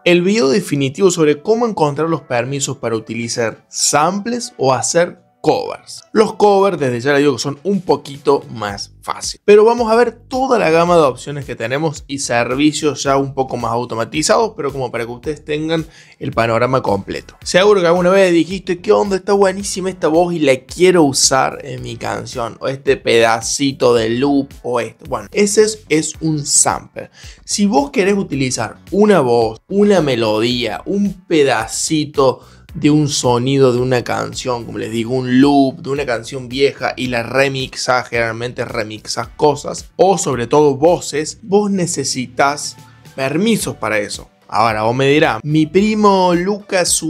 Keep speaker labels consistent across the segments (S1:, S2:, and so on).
S1: el video definitivo sobre cómo encontrar los permisos para utilizar samples o hacer covers. Los covers, desde ya les digo que son un poquito más fáciles, pero vamos a ver toda la gama de opciones que tenemos y servicios ya un poco más automatizados, pero como para que ustedes tengan el panorama completo. Seguro que alguna vez dijiste: ¿qué onda? Está buenísima esta voz y la quiero usar en mi canción, o este pedacito de loop o esto. Bueno, ese es un sample. Si vos querés utilizar una voz, una melodía, un pedacito de un sonido de una canción, como les digo, un loop de una canción vieja, y la remixas, generalmente remixas cosas o sobre todo voces, vos necesitas permisos para eso. Ahora vos me dirás: mi primo Lucas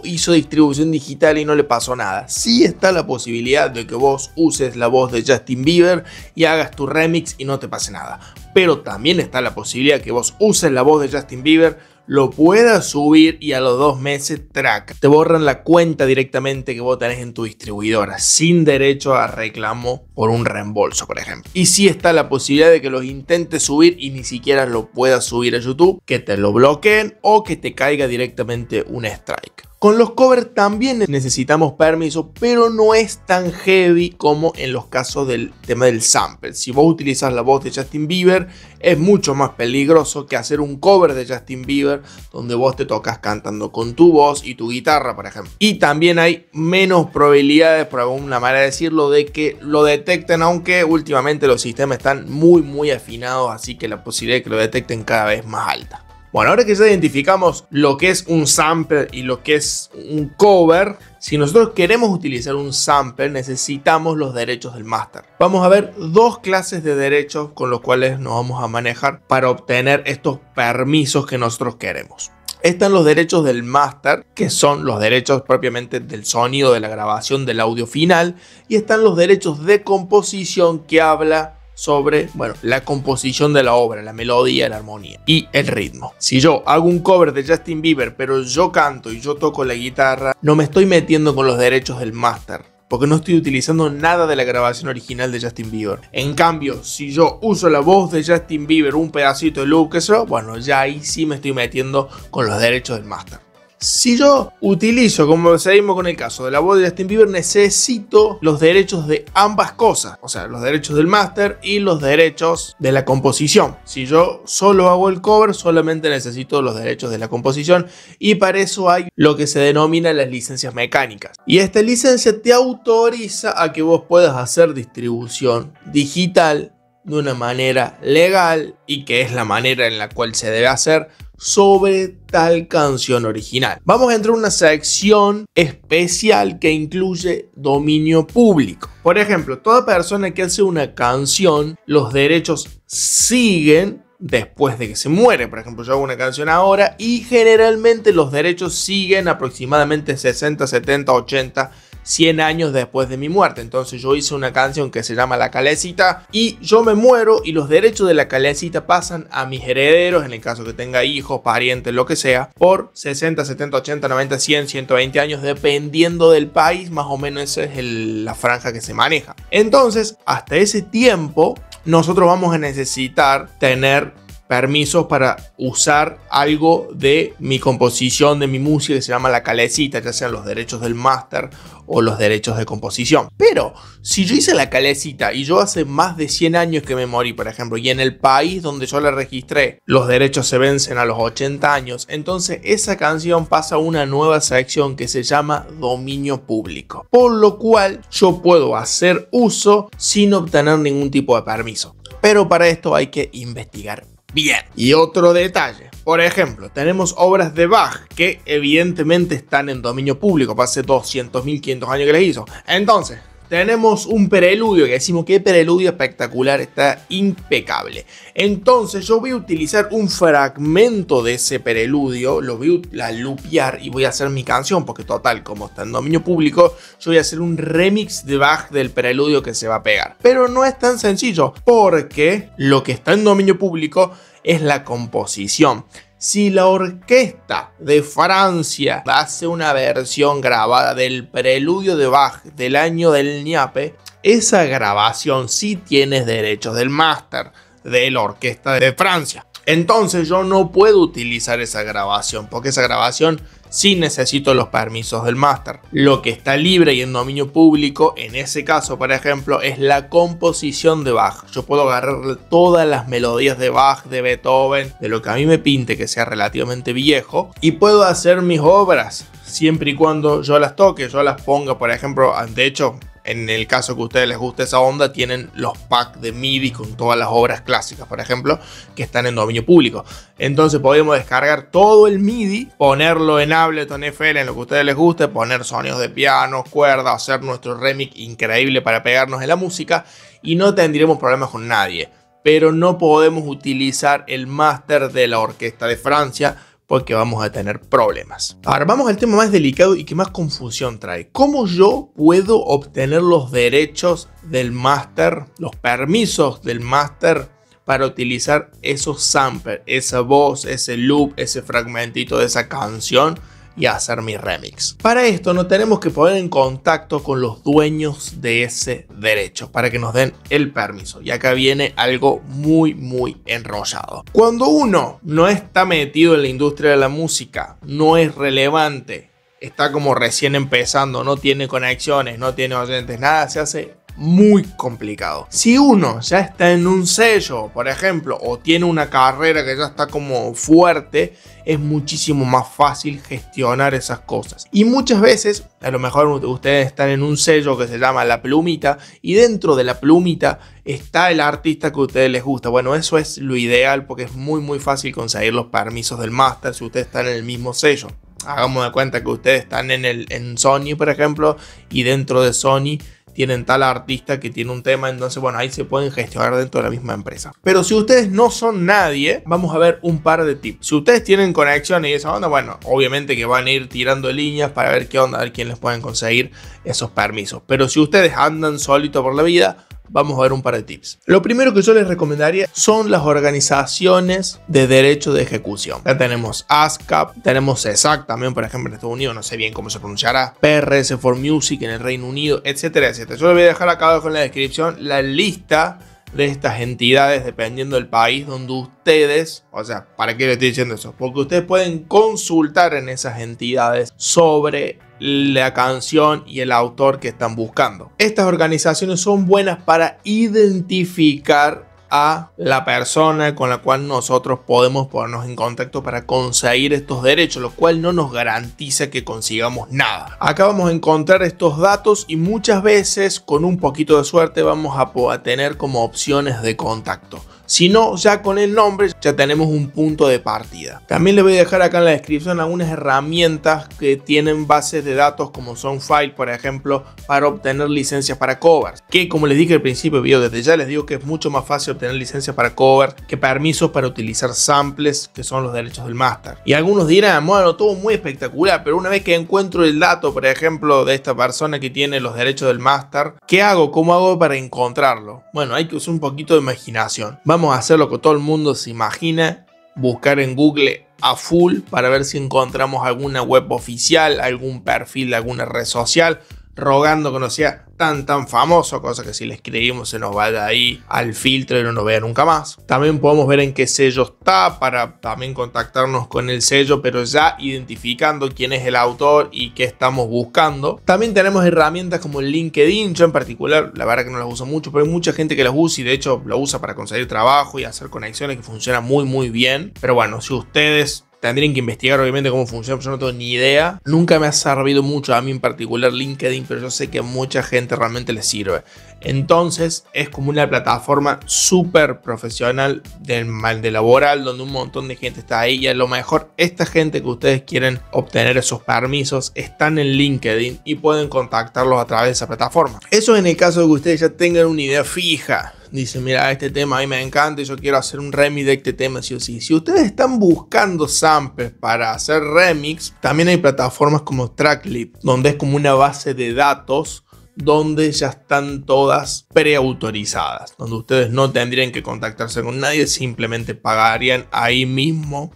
S1: hizo distribución digital y no le pasó nada. Sí está la posibilidad de que vos uses la voz de Justin Bieber y hagas tu remix y no te pase nada, pero también está la posibilidad que vos uses la voz de Justin Bieber, lo puedas subir y a los 2 meses, track, te borran la cuenta directamente que vos tenés en tu distribuidora, sin derecho a reclamo por un reembolso, por ejemplo. Y sí está la posibilidad de que los intentes subir y ni siquiera lo puedas subir a YouTube, que te lo bloqueen o que te caiga directamente un strike. Con los covers también necesitamos permiso, pero no es tan heavy como en los casos del tema del sample. Si vos utilizas la voz de Justin Bieber, es mucho más peligroso que hacer un cover de Justin Bieber donde vos te tocas cantando con tu voz y tu guitarra, por ejemplo. Y también hay menos probabilidades, por alguna manera de decirlo, de que lo detecten, aunque últimamente los sistemas están muy afinados, así que la posibilidad de que lo detecten cada vez más alta. Bueno, ahora que ya identificamos lo que es un sample y lo que es un cover, si nosotros queremos utilizar un sample, necesitamos los derechos del máster. Vamos a ver 2 clases de derechos con los cuales nos vamos a manejar para obtener estos permisos que nosotros queremos. Están los derechos del máster, que son los derechos propiamente del sonido, de la grabación, del audio final, y están los derechos de composición, que habla sobre, bueno, la composición de la obra, la melodía, la armonía y el ritmo. Si yo hago un cover de Justin Bieber, pero yo canto y yo toco la guitarra, no me estoy metiendo con los derechos del máster, porque no estoy utilizando nada de la grabación original de Justin Bieber. En cambio, si yo uso la voz de Justin Bieber, un pedacito de loop, que eso, bueno, ya ahí sí me estoy metiendo con los derechos del máster. Si yo utilizo, como seguimos con el caso de la voz de Justin Bieber, necesito los derechos de ambas cosas, o sea, los derechos del máster y los derechos de la composición. Si yo solo hago el cover, solamente necesito los derechos de la composición, y para eso hay lo que se denomina las licencias mecánicas. Y esta licencia te autoriza a que vos puedas hacer distribución digital de una manera legal, y que es la manera en la cual se debe hacer, sobre tal canción original. Vamos a entrar a una sección especial que incluye dominio público. Por ejemplo, toda persona que hace una canción, los derechos siguen después de que se muere. Por ejemplo, yo hago una canción ahora y generalmente los derechos siguen aproximadamente 60, 70, 80, 100 años después de mi muerte. Entonces yo hice una canción que se llama La Calecita y yo me muero, y los derechos de La Calecita pasan a mis herederos, en el caso que tenga hijos, parientes, lo que sea, por 60, 70, 80, 90, 100, 120 años, dependiendo del país. Más o menos esa es la franja que se maneja. Entonces, hasta ese tiempo nosotros vamos a necesitar tener permisos para usar algo de mi composición, de mi música, que se llama La Calecita, ya sean los derechos del máster o los derechos de composición. Pero si yo hice La Calecita y yo hace más de 100 años que me morí, por ejemplo, y en el país donde yo la registré los derechos se vencen a los 80 años, entonces esa canción pasa a una nueva sección que se llama dominio público, por lo cual yo puedo hacer uso sin obtener ningún tipo de permiso. Pero para esto hay que investigar bien. Y otro detalle, por ejemplo, tenemos obras de Bach que evidentemente están en dominio público, hace 200.000, 500 años que les hizo. Entonces, tenemos un preludio que decimos que preludio espectacular, está impecable. Entonces yo voy a utilizar un fragmento de ese preludio, lo voy a lupear y voy a hacer mi canción, porque total, como está en dominio público, yo voy a hacer un remix de Bach del preludio que se va a pegar. Pero no es tan sencillo, porque lo que está en dominio público es la composición. Si la orquesta de Francia hace una versión grabada del preludio de Bach del año del ñape, esa grabación sí tiene derechos del máster de la orquesta de Francia. Entonces yo no puedo utilizar esa grabación, porque esa grabación sí necesito los permisos del máster. Lo que está libre y en dominio público, en ese caso, por ejemplo, es la composición de Bach. Yo puedo agarrar todas las melodías de Bach, de Beethoven, de lo que a mí me pinte que sea relativamente viejo, y puedo hacer mis obras siempre y cuando yo las toque, yo las ponga, por ejemplo. De hecho, en el caso que a ustedes les guste esa onda, tienen los packs de MIDI con todas las obras clásicas, por ejemplo, que están en dominio público. Entonces podemos descargar todo el MIDI, ponerlo en Ableton FL, en lo que a ustedes les guste, poner sonidos de piano, cuerda, hacer nuestro remix increíble para pegarnos en la música y no tendríamos problemas con nadie. Pero no podemos utilizar el máster de la Orquesta de Francia, porque vamos a tener problemas. Ahora vamos al tema más delicado y que más confusión trae. ¿Cómo yo puedo obtener los derechos del máster, los permisos del máster para utilizar esos samples, esa voz, ese loop, ese fragmentito de esa canción y hacer mi remix? Para esto nos tenemos que poner en contacto con los dueños de ese derecho para que nos den el permiso. Y acá viene algo muy enrollado. Cuando uno no está metido en la industria de la música, no es relevante, está como recién empezando, no tiene conexiones, no tiene oyentes, nada, se hace muy complicado. Si uno ya está en un sello, por ejemplo, o tiene una carrera que ya está como fuerte, es muchísimo más fácil gestionar esas cosas. Y muchas veces, a lo mejor ustedes están en un sello que se llama La Plumita, y dentro de La Plumita está el artista que a ustedes les gusta. Bueno, eso es lo ideal porque es muy fácil conseguir los permisos del máster si ustedes están en el mismo sello. Hagamos de cuenta que ustedes están en Sony, por ejemplo, y dentro de Sony tienen tal artista que tiene un tema, entonces bueno, ahí se pueden gestionar dentro de la misma empresa. Pero si ustedes no son nadie, vamos a ver un par de tips. Si ustedes tienen conexiones y esa onda, bueno, obviamente que van a ir tirando líneas para ver qué onda, a ver quién les pueden conseguir esos permisos. Pero si ustedes andan solito por la vida, vamos a ver un par de tips. Lo primero que yo les recomendaría son las organizaciones de derecho de ejecución. Ya tenemos ASCAP, tenemos CESAC también, por ejemplo, en Estados Unidos, no sé bien cómo se pronunciará, PRS for Music en el Reino Unido, etcétera. Yo les voy a dejar acá abajo en la descripción la lista de estas entidades dependiendo del país donde ustedes, o sea, ¿para qué les estoy diciendo eso? Porque ustedes pueden consultar en esas entidades sobre la canción y el autor que están buscando. Estas organizaciones son buenas para identificar a la persona con la cual nosotros podemos ponernos en contacto para conseguir estos derechos, lo cual no nos garantiza que consigamos nada. Acá vamos a encontrar estos datos y muchas veces con un poquito de suerte vamos a tener como opciones de contacto. Si no, ya con el nombre ya tenemos un punto de partida. También les voy a dejar acá en la descripción algunas herramientas que tienen bases de datos como Soundfile, por ejemplo, para obtener licencias para covers. Que como les dije al principio del video, desde ya les digo que es mucho más fácil obtener licencias para covers que permisos para utilizar samples, que son los derechos del máster. Y algunos dirán, bueno, todo muy espectacular, pero una vez que encuentro el dato, por ejemplo, de esta persona que tiene los derechos del máster, ¿qué hago? ¿Cómo hago para encontrarlo? Bueno, hay que usar un poquito de imaginación. Vamos a hacer lo que todo el mundo se imagina, buscar en Google a full para ver si encontramos alguna web oficial, algún perfil de alguna red social, rogando que no sea tan famoso, cosa que si le escribimos se nos vaya ahí al filtro y no nos vea nunca más. También podemos ver en qué sello está para también contactarnos con el sello, pero ya identificando quién es el autor y qué estamos buscando. También tenemos herramientas como LinkedIn. Yo en particular, la verdad que no las uso mucho, pero hay mucha gente que las usa y de hecho lo usa para conseguir trabajo y hacer conexiones, que funciona muy bien. Pero bueno, si ustedes tendrían que investigar obviamente cómo funciona, yo no tengo ni idea. Nunca me ha servido mucho a mí en particular LinkedIn, pero yo sé que a mucha gente realmente les sirve. Entonces es como una plataforma súper profesional de laboral, donde un montón de gente está ahí y a lo mejor esta gente que ustedes quieren obtener esos permisos están en LinkedIn y pueden contactarlos a través de esa plataforma. Eso en el caso de que ustedes ya tengan una idea fija. Dicen, mira, este tema a mí me encanta y yo quiero hacer un remix de este tema sí o sí. Si ustedes están buscando samples para hacer remix, también hay plataformas como Tracklip, donde es como una base de datos donde ya están todas preautorizadas, donde ustedes no tendrían que contactarse con nadie, simplemente pagarían ahí mismo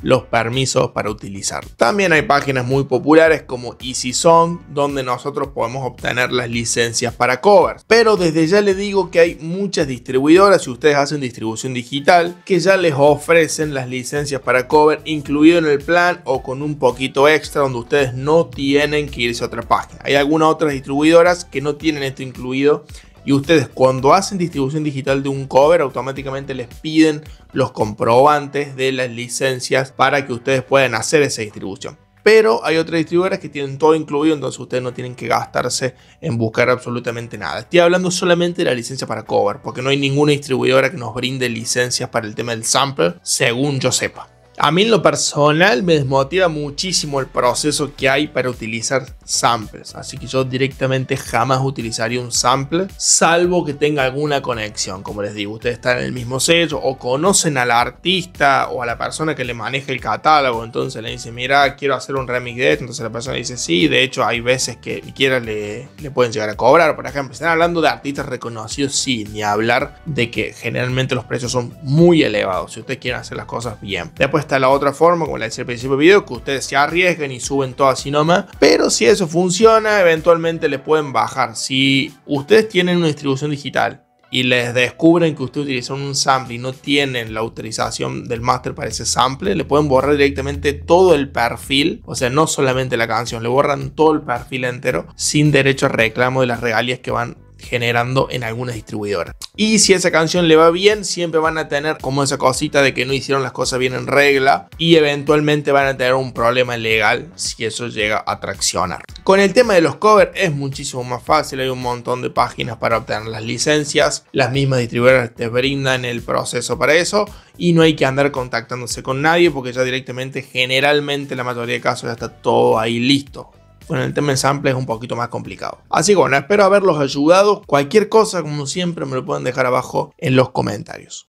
S1: los permisos para utilizar. También hay páginas muy populares como EasySong, donde nosotros podemos obtener las licencias para covers. Pero desde ya les digo que hay muchas distribuidoras, si ustedes hacen distribución digital, que ya les ofrecen las licencias para cover incluido en el plan o con un poquito extra, donde ustedes no tienen que irse a otra página. Hay algunas otras distribuidoras que no tienen esto incluido, y ustedes cuando hacen distribución digital de un cover automáticamente les piden los comprobantes de las licencias para que ustedes puedan hacer esa distribución. Pero hay otras distribuidoras que tienen todo incluido, entonces ustedes no tienen que gastarse en buscar absolutamente nada. Estoy hablando solamente de la licencia para cover, porque no hay ninguna distribuidora que nos brinde licencias para el tema del sample, según yo sepa. A mí en lo personal me desmotiva muchísimo el proceso que hay para utilizar samples, así que yo directamente jamás utilizaría un sample, salvo que tenga alguna conexión. Como les digo, ustedes están en el mismo sello o conocen al artista o a la persona que le maneja el catálogo, entonces le dicen, mira, quiero hacer un remix de esto, entonces la persona dice sí. De hecho hay veces que ni siquiera le pueden llegar a cobrar. Por ejemplo, si están hablando de artistas reconocidos, sí, ni hablar de que generalmente los precios son muy elevados si ustedes quieren hacer las cosas bien. Después está la otra forma, como le decía al principio del video, que ustedes se arriesguen y suben todo así nomás, pero si eso funciona, eventualmente le pueden bajar. Si ustedes tienen una distribución digital y les descubren que ustedes utilizaron un sample y no tienen la autorización del máster para ese sample, le pueden borrar directamente todo el perfil, o sea, no solamente la canción, le borran todo el perfil entero sin derecho a reclamo de las regalías que van generando en algunas distribuidoras. Y si esa canción le va bien, siempre van a tener como esa cosita de que no hicieron las cosas bien en regla, y eventualmente van a tener un problema legal si eso llega a traccionar. Con el tema de los covers es muchísimo más fácil, hay un montón de páginas para obtener las licencias, las mismas distribuidoras te brindan el proceso para eso y no hay que andar contactándose con nadie porque ya directamente, generalmente en la mayoría de casos, ya está todo ahí listo. Bueno, el tema del sample es un poquito más complicado. Así que bueno, espero haberlos ayudado. Cualquier cosa, como siempre, me lo pueden dejar abajo en los comentarios.